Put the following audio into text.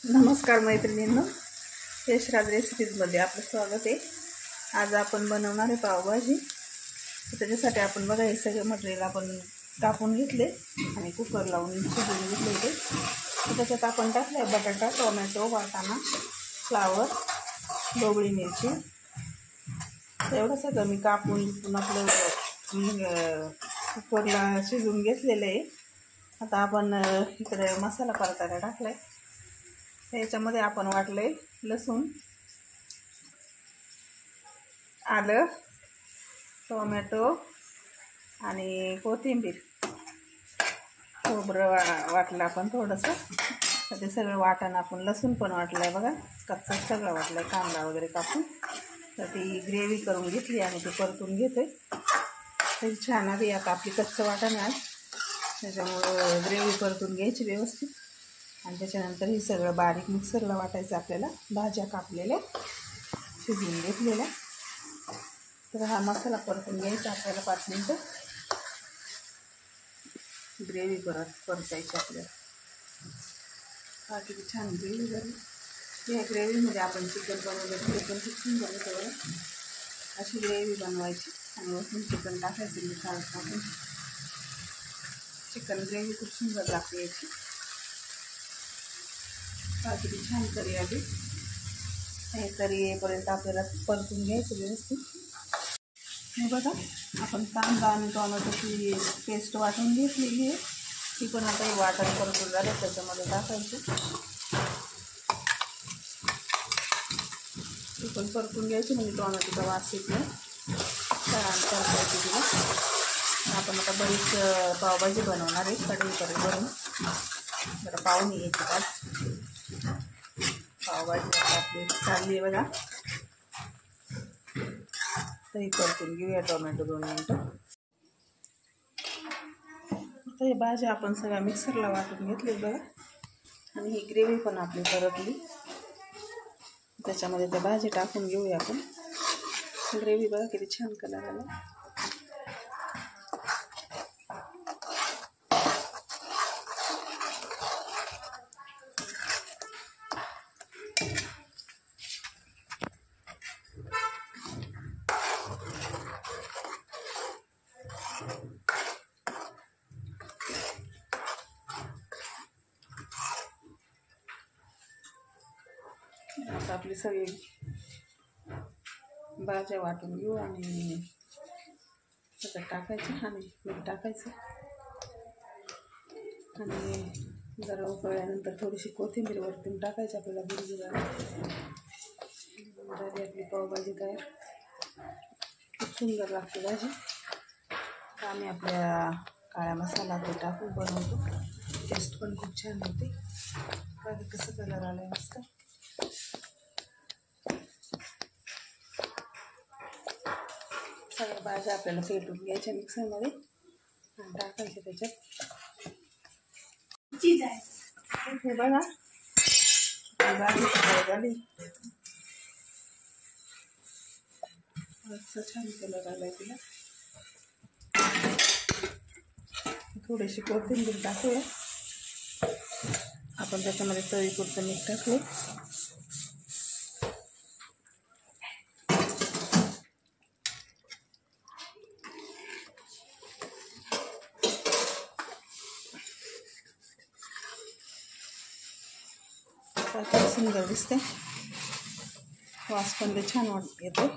नमस्कार मैत्रिणींनो, यशराज रेसिपीजमध्ये आपलं स्वागत आहे। आज आपण बनवणार आहे पावभाजी। त्याच्यासाठी आपण बघा हे सगळे मटेरियल आपण कापून घेतले आणि कुकर लावून शिजवून घेतले होते। त्याच्यात आपण टाकले बटाटा, टोमॅटो, वाटाणा, फ्लावर, ढोबळी मिरची, एवढं सगळं मी कापून आपलं कुकरला शिजवून घेतलेलं आहे। आता आपण इकडे मसाला परतायला टाकलाय। याच्यामध्ये आपण वाटले लसूण, आलं, टोमॅटो आणि कोथिंबीर, खोबरं वाटलं आपण थोडंसं। तर ते सगळं वाटण आपण लसूण पण वाटलं आहे बघा, कच्चा सगळं वाटलं आहे, कांदा वगैरे कापून। तर ती ग्रेव्ही करून घेतली आणि ती परतून घेते। तरी छान आली आता आपली कच्चं वाटण आहे, त्याच्यामुळं ग्रेव्ही परतून घ्यायची व्यवस्थित। आणि त्याच्यानंतर हे सगळं बारीक मिक्सरला वाटायचं आपल्याला, भाज्या कापलेल्या शिजवून घेतलेल्या। तर हा मसाला परतून घ्यायचा आपल्याला 5 मिनटं, ग्रेव्ही परतायची आपल्याला। हा किती छान ग्रेव्ही झाली। या ग्रेव्हीमध्ये आपण चिकन बनवलं, चिकन खूप सुंदर होतं। अशी ग्रेव्ही बनवायची आणि वरून चिकन टाकायचं, मिठावर टाकून चिकन ग्रेव्ही खूप सुंदर लागते याची। किती छान तरी आली। हे तरी येईपर्यंत आपल्याला परतून घ्यायचं व्यवस्थित। हे बघा, आपण कांदा आणि टोमॅटोची पेस्ट वाटून घेतलेली आहे, ती पण आता हे वाटण परतून झालं त्याच्यामध्ये टाकायची। ती पण परतून घ्यायची म्हणजे टोमॅटोचा वास येत नाही, परतायची तिला। आपण आता बरीच पावभाजी बनवणार आहे, कढई भरून जरा पाहून यायची आज पावभाजी आपली चालली आहे बघा। तरी परतून घेऊया टोमॅटो 2 मिनटं। आता हे भाज्या आपण सगळ्या मिक्सरला वाटून घेतली बघा, आणि ही ग्रेव्ही पण आपली परतली, त्याच्यामध्ये त्या भाजी टाकून घेऊया आपण। ग्रेव्ही बघा किती छान कलर आला। आता आपली सगळी भाज्या वाटून घेऊ आणि त्याच्यात टाकायचं आणि मीठ टाकायचं आणि जरा उकळल्यानंतर थोडीशी कोथिंबीर वरतून टाकायची आपल्याला बुरबुरा। झाली आपली पावभाजी तयार, खूप सुंदर लागते भाजी। आम्ही आपल्या काळा मसाला ते टाकून बनवतो, टेस्ट पण खूप छान होते। बघा कसं कलर आलं मस्त। सगळ्या भाज्या आपल्याला फेटून घ्यायच्या मिक्सरमध्ये आणि टाकायचे त्याच्यात। हे बघा भाजी झाली, छान कलर आलाय तिला। थोडीशी कोथिंबीर टाकूया आपण, त्याच्यामध्ये चवीपुरतं मीठ टाकू। खूप सुंदर दिसते, वास पण छान येतो।